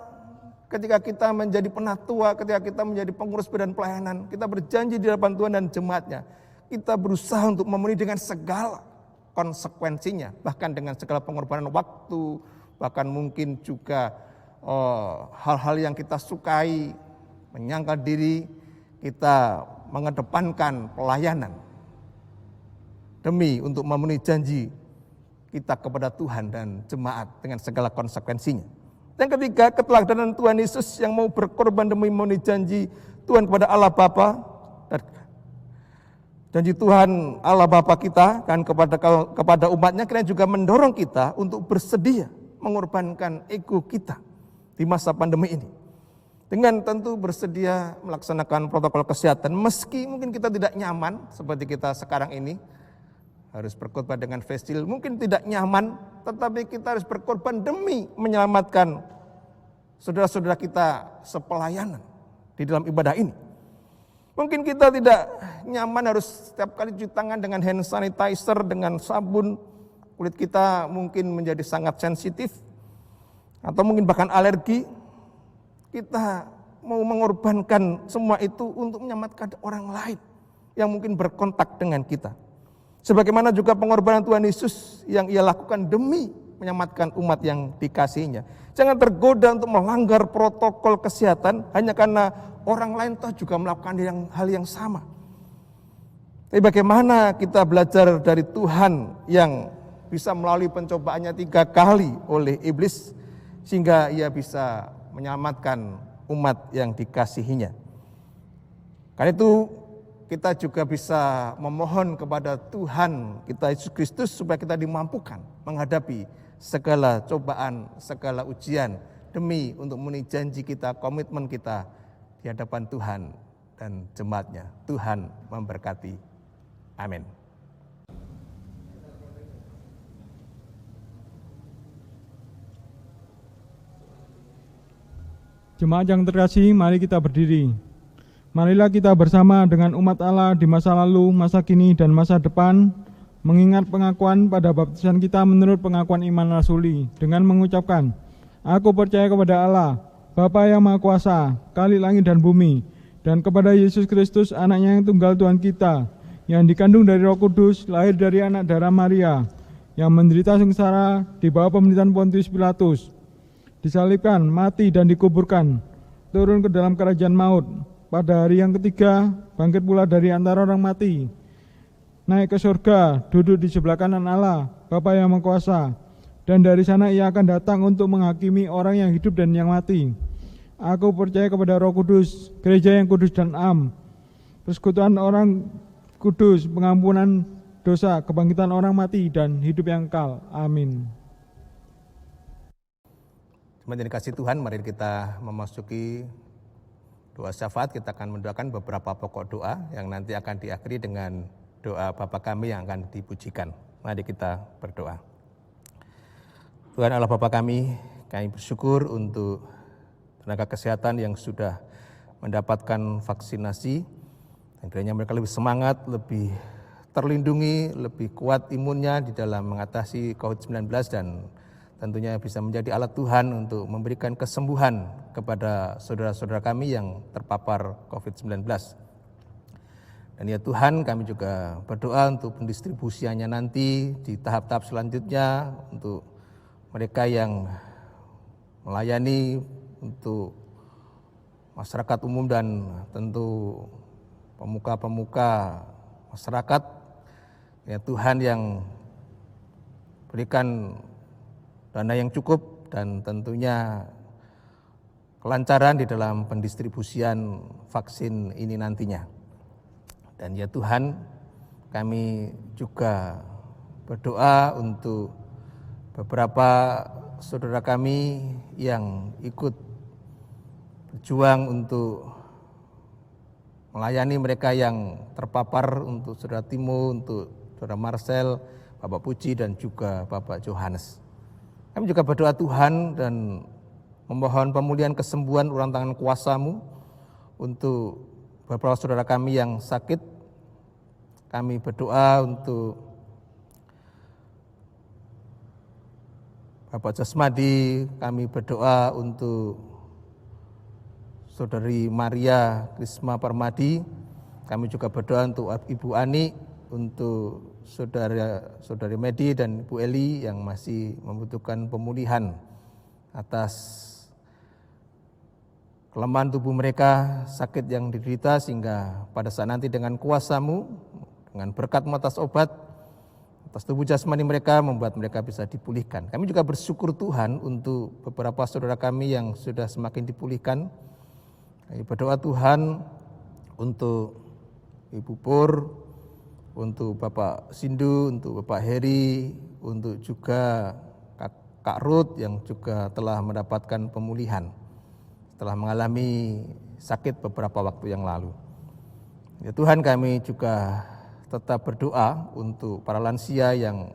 ketika kita menjadi penatua, ketika kita menjadi pengurus badan pelayanan, kita berjanji di hadapan Tuhan dan jemaatnya. Kita berusaha untuk memenuhi dengan segala konsekuensinya, bahkan dengan segala pengorbanan waktu, bahkan mungkin juga hal-hal yang kita sukai, menyangkal diri, kita mengedepankan pelayanan demi untuk memenuhi janji kita kepada Tuhan dan jemaat dengan segala konsekuensinya. Yang ketiga, keteladanan Tuhan Yesus yang mau berkorban demi memenuhi janji Tuhan kepada Allah Bapa. Janji Tuhan Allah Bapa kita kan kepada umatnya, kiranya juga mendorong kita untuk bersedia mengorbankan ego kita di masa pandemi ini. Dengan tentu bersedia melaksanakan protokol kesehatan, meski mungkin kita tidak nyaman seperti kita sekarang ini, harus berkorban dengan face shield, mungkin tidak nyaman, tetapi kita harus berkorban demi menyelamatkan saudara-saudara kita sepelayanan di dalam ibadah ini. Mungkin kita tidak nyaman harus setiap kali cuci tangan dengan hand sanitizer, dengan sabun, kulit kita mungkin menjadi sangat sensitif, atau mungkin bahkan alergi. Kita mau mengorbankan semua itu untuk menyelamatkan orang lain yang mungkin berkontak dengan kita. Sebagaimana juga pengorbanan Tuhan Yesus yang ia lakukan demi menyelamatkan umat yang dikasihinya. Jangan tergoda untuk melanggar protokol kesehatan hanya karena orang lain toh juga melakukan hal yang sama. Tapi bagaimana kita belajar dari Tuhan yang bisa melalui pencobaannya 3 kali oleh iblis, sehingga ia bisa menyelamatkan umat yang dikasihinya. Karena itu kita juga bisa memohon kepada Tuhan kita Yesus Kristus supaya kita dimampukan menghadapi segala cobaan, segala ujian demi untuk memenuhi janji kita, komitmen kita di hadapan Tuhan dan jemaatnya. Tuhan memberkati. Amin. Jemaat yang terkasih, mari kita berdiri. Marilah kita bersama dengan umat Allah di masa lalu, masa kini, dan masa depan, mengingat pengakuan pada baptisan kita menurut pengakuan iman rasuli, dengan mengucapkan, Aku percaya kepada Allah, Bapa yang Maha Kuasa, Khalik langit dan bumi, dan kepada Yesus Kristus, anaknya yang tunggal Tuhan kita, yang dikandung dari Roh Kudus, lahir dari anak darah Maria, yang menderita sengsara di bawah pemerintahan Pontius Pilatus, disalibkan, mati, dan dikuburkan, turun ke dalam kerajaan maut, pada hari yang ketiga bangkit pula dari antara orang mati, naik ke surga, duduk di sebelah kanan Allah, Bapa yang Maha Kuasa, dan dari sana ia akan datang untuk menghakimi orang yang hidup dan yang mati. Aku percaya kepada Roh Kudus, gereja yang kudus dan am, persekutuan orang kudus, pengampunan dosa, kebangkitan orang mati, dan hidup yang kekal. Amin. Jemaat yang dikasihi Tuhan, mari kita memasuki doa syafaat. Kita akan mendoakan beberapa pokok doa yang nanti akan diakhiri dengan doa Bapa kami yang akan dipujikan. Mari kita berdoa. Tuhan Allah Bapa kami bersyukur untuk tenaga kesehatan yang sudah mendapatkan vaksinasi. Dan kiranya mereka lebih semangat, lebih terlindungi, lebih kuat imunnya di dalam mengatasi COVID-19 dan tentunya bisa menjadi alat Tuhan untuk memberikan kesembuhan kepada saudara-saudara kami yang terpapar COVID-19. Dan ya Tuhan, kami juga berdoa untuk pendistribusiannya nanti di tahap-tahap selanjutnya untuk mereka yang melayani untuk masyarakat umum dan tentu pemuka-pemuka masyarakat. Ya Tuhan yang berikan dana yang cukup dan tentunya kelancaran di dalam pendistribusian vaksin ini nantinya. Dan ya Tuhan, kami juga berdoa untuk beberapa saudara kami yang ikut berjuang untuk melayani mereka yang terpapar, untuk saudara Timo, untuk saudara Marcel, Bapak Puji dan juga Bapak Johannes. Kami juga berdoa Tuhan dan memohon pemulihan kesembuhan ulang tangan kuasa-Mu untuk beberapa saudara kami yang sakit. Kami berdoa untuk Bapak Jasmadi, kami berdoa untuk Saudari Maria Krisma Parmadi, kami juga berdoa untuk Ibu Ani, untuk Saudari Medi dan Ibu Eli yang masih membutuhkan pemulihan atas kelemahan tubuh mereka, sakit yang diderita, sehingga pada saat nanti dengan kuasa-Mu, dengan berkat-Mu atas obat, atas tubuh jasmani mereka, membuat mereka bisa dipulihkan. Kami juga bersyukur Tuhan untuk beberapa saudara kami yang sudah semakin dipulihkan. Kami berdoa Tuhan untuk Ibu Pur, untuk Bapak Sindu, untuk Bapak Heri, untuk juga Kak Ruth yang juga telah mendapatkan pemulihan setelah mengalami sakit beberapa waktu yang lalu. Ya Tuhan, kami juga tetap berdoa untuk para lansia yang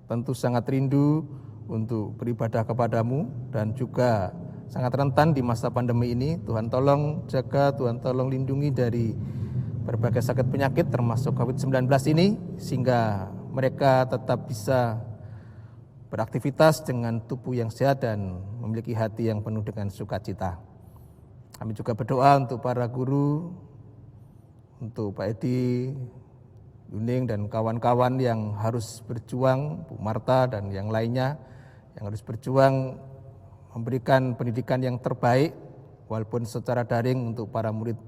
tentu sangat rindu untuk beribadah kepadamu dan juga sangat rentan di masa pandemi ini. Tuhan tolong jaga, Tuhan tolong lindungi dari berbagai sakit penyakit termasuk COVID-19 ini, sehingga mereka tetap bisa beraktivitas dengan tubuh yang sehat dan memiliki hati yang penuh dengan sukacita. Kami juga berdoa untuk para guru, untuk Pak Edi, Yuning dan kawan-kawan yang harus berjuang, Bu Marta dan yang lainnya yang harus berjuang memberikan pendidikan yang terbaik walaupun secara daring untuk para murid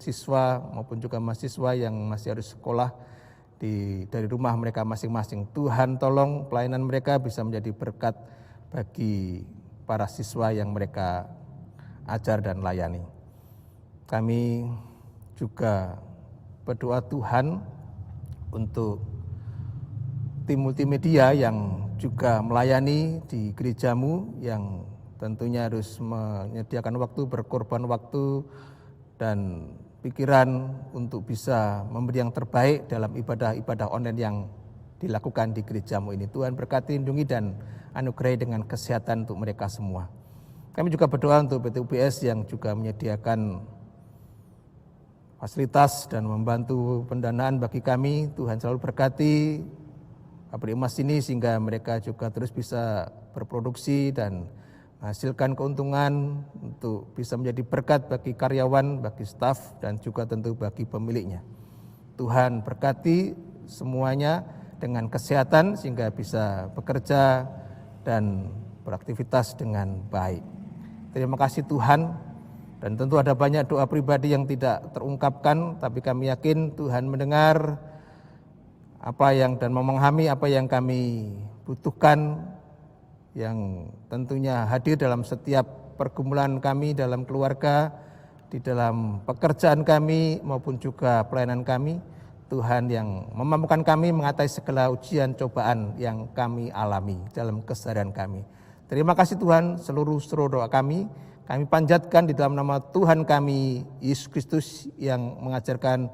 siswa maupun juga mahasiswa yang masih harus sekolah dari rumah mereka masing-masing. Tuhan tolong pelayanan mereka bisa menjadi berkat bagi para siswa yang mereka ajar dan layani. Kami juga berdoa Tuhan untuk tim multimedia yang juga melayani di gereja-Mu, yang tentunya harus menyediakan waktu, berkorban waktu dan pikiran untuk bisa memberi yang terbaik dalam ibadah-ibadah online yang dilakukan di gereja-Mu ini. Tuhan berkati, lindungi dan anugerahi dengan kesehatan untuk mereka semua. Kami juga berdoa untuk PT UBS yang juga menyediakan fasilitas dan membantu pendanaan bagi kami. Tuhan selalu berkati pabrik emas ini sehingga mereka juga terus bisa berproduksi dan menghasilkan keuntungan untuk bisa menjadi berkat bagi karyawan, bagi staf dan juga tentu bagi pemiliknya. Tuhan berkati semuanya dengan kesehatan sehingga bisa bekerja dan beraktivitas dengan baik. Terima kasih Tuhan, Dan tentu ada banyak doa pribadi yang tidak terungkapkan, tapi kami yakin Tuhan mendengar apa yang dan memahami apa yang kami butuhkan, yang tentunya hadir dalam setiap pergumulan kami dalam keluarga, di dalam pekerjaan kami maupun juga pelayanan kami. Tuhan yang memampukan kami mengatasi segala ujian cobaan yang kami alami dalam keseharian kami. Terima kasih Tuhan, seluruh doa kami panjatkan di dalam nama Tuhan kami, Yesus Kristus, yang mengajarkan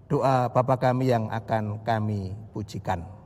doa Bapa kami yang akan kami pujikan.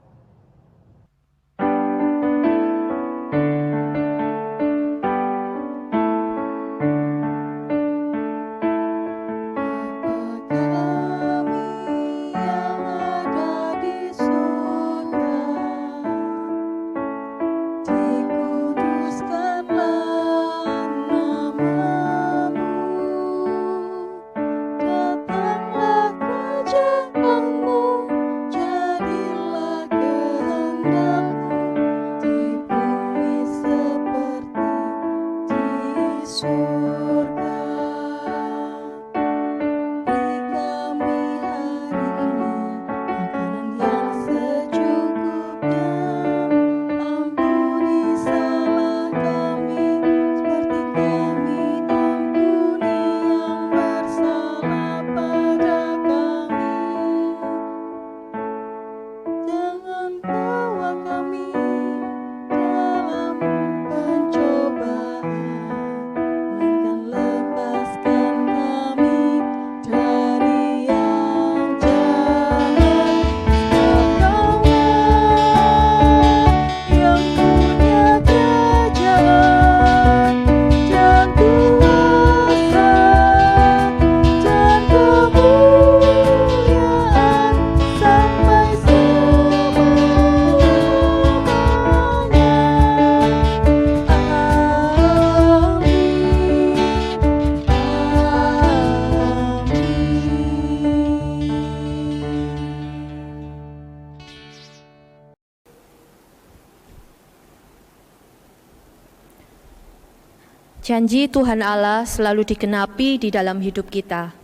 Janji Tuhan Allah selalu digenapi di dalam hidup kita.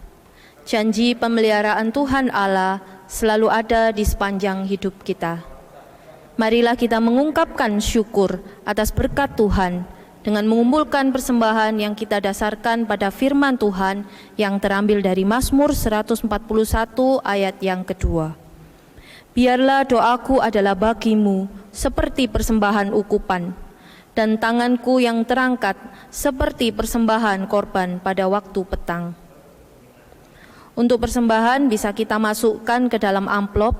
Janji pemeliharaan Tuhan Allah selalu ada di sepanjang hidup kita. Marilah kita mengungkapkan syukur atas berkat Tuhan dengan mengumpulkan persembahan yang kita dasarkan pada firman Tuhan yang terambil dari Mazmur 141 ayat yang kedua. Biarlah doaku adalah bagimu seperti persembahan ukupan, dan tanganku yang terangkat seperti persembahan korban pada waktu petang. Untuk persembahan bisa kita masukkan ke dalam amplop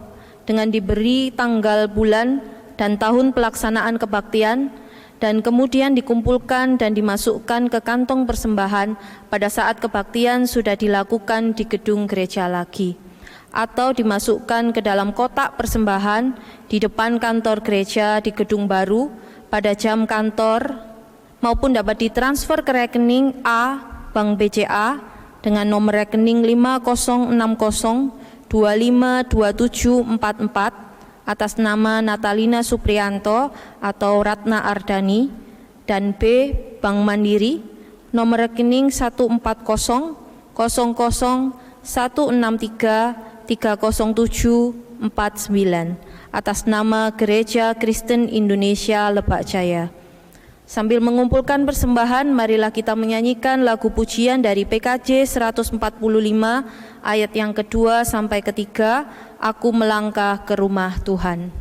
dengan diberi tanggal, bulan, dan tahun pelaksanaan kebaktian, dan kemudian dikumpulkan dan dimasukkan ke kantong persembahan pada saat kebaktian sudah dilakukan di gedung gereja lagi, atau dimasukkan ke dalam kotak persembahan di depan kantor gereja di gedung baru pada jam kantor, maupun dapat ditransfer ke rekening A Bank BCA dengan nomor rekening 5060252744 atas nama Natalina Supriyanto atau Ratna Ardani, dan B Bank Mandiri nomor rekening 140016330730749 atas nama Gereja Kristen Indonesia Lebak Jaya. Sambil mengumpulkan persembahan, marilah kita menyanyikan lagu pujian dari PKJ 145 ayat yang kedua sampai ketiga, Aku Melangkah ke Rumah Tuhan. Tuhan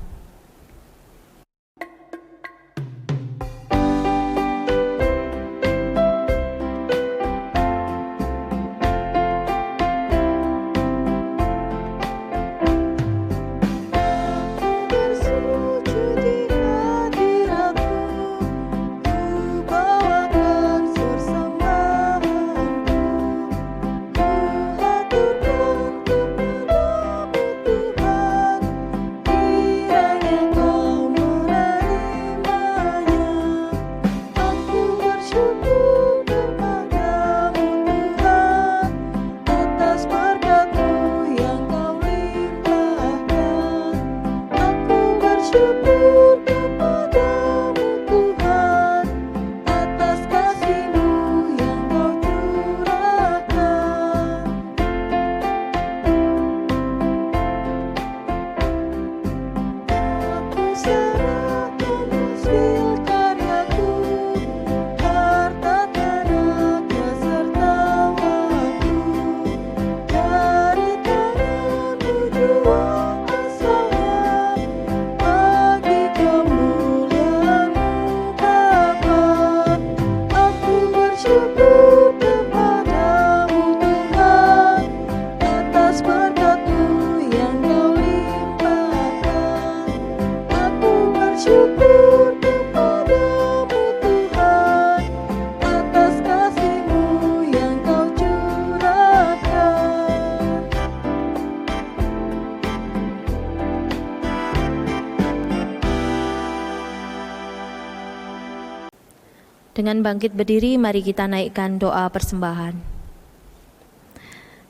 Dengan bangkit berdiri, mari kita naikkan doa persembahan.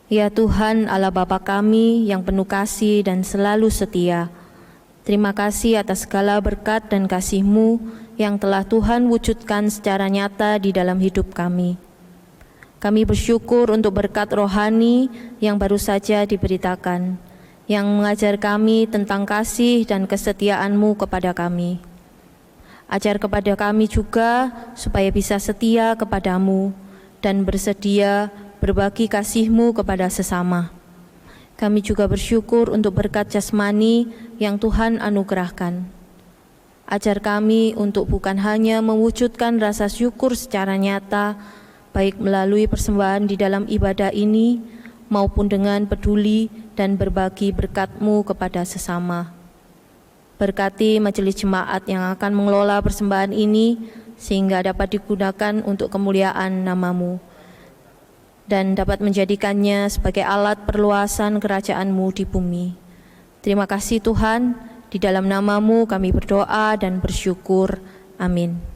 Ya Tuhan Allah Bapa kami yang penuh kasih dan selalu setia, terima kasih atas segala berkat dan kasih-Mu yang telah Tuhan wujudkan secara nyata di dalam hidup kami. Kami bersyukur untuk berkat rohani yang baru saja diberitakan, yang mengajar kami tentang kasih dan kesetiaan-Mu kepada kami. Ajar kepada kami juga supaya bisa setia kepadamu dan bersedia berbagi kasih-Mu kepada sesama. Kami juga bersyukur untuk berkat jasmani yang Tuhan anugerahkan. Ajar kami untuk bukan hanya mewujudkan rasa syukur secara nyata, baik melalui persembahan di dalam ibadah ini, maupun dengan peduli dan berbagi berkat-Mu kepada sesama. Berkati majelis jemaat yang akan mengelola persembahan ini, sehingga dapat digunakan untuk kemuliaan nama-Mu, dan dapat menjadikannya sebagai alat perluasan kerajaan-Mu di bumi. Terima kasih Tuhan, di dalam nama-Mu kami berdoa dan bersyukur. Amin.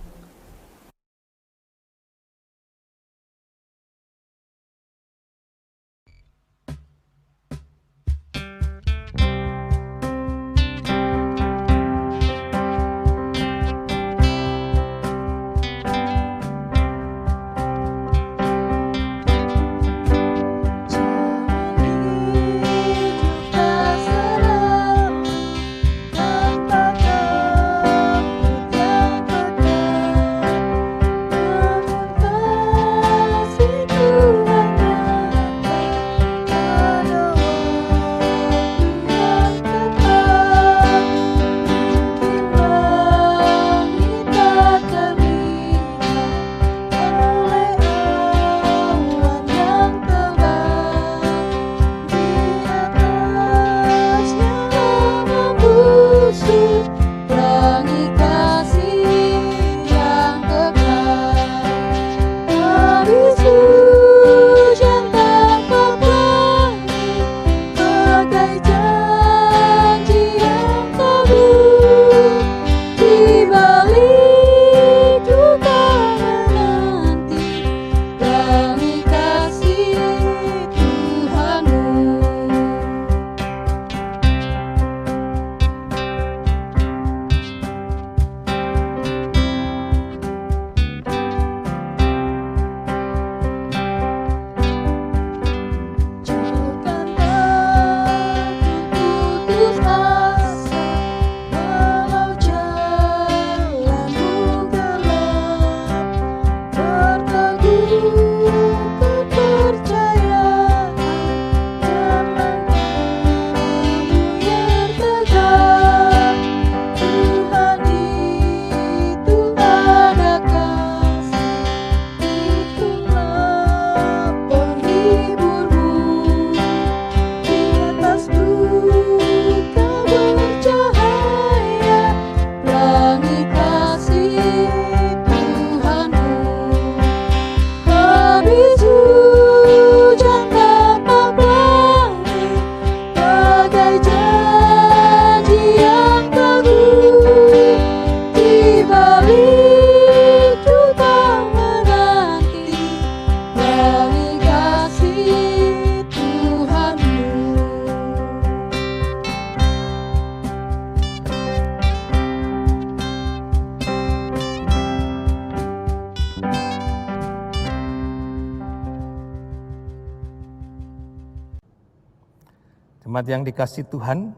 Jemaat yang dikasihi Tuhan,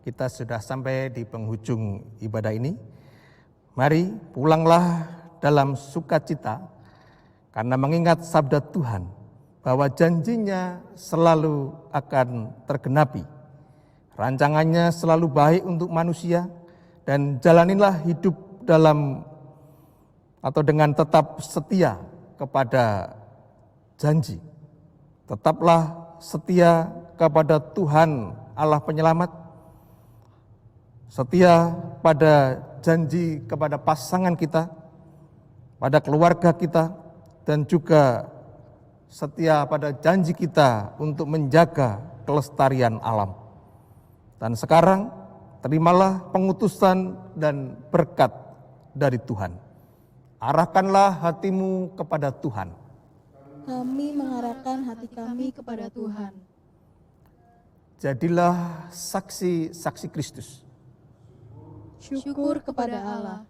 kita sudah sampai di penghujung ibadah ini. Mari pulanglah dalam sukacita karena mengingat sabda Tuhan bahwa janjinya selalu akan tergenapi. Rancangannya selalu baik untuk manusia dan jalanilah hidup dalam atau dengan tetap setia kepada janji. Tetaplah setia kepada Tuhan Allah Penyelamat, setia pada janji kepada pasangan kita, pada keluarga kita, dan juga setia pada janji kita untuk menjaga kelestarian alam. Dan sekarang terimalah pengutusan dan berkat dari Tuhan. Arahkanlah hatimu kepada Tuhan. Kami mengarahkan hati kami kepada Tuhan. Jadilah saksi-saksi Kristus. Syukur kepada Allah,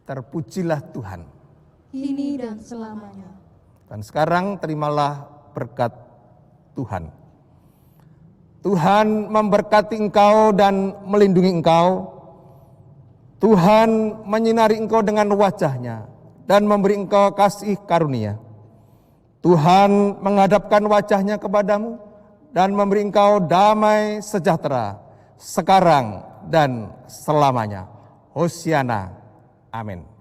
Terpujilah Tuhan. kini dan selamanya. Dan sekarang terimalah berkat Tuhan. Tuhan memberkati engkau dan melindungi engkau. Tuhan menyinari engkau dengan wajah-Nya dan memberi engkau kasih karunia. Tuhan menghadapkan wajah-Nya kepadamu dan memberi engkau damai sejahtera sekarang dan selamanya. Hosiana. Amin.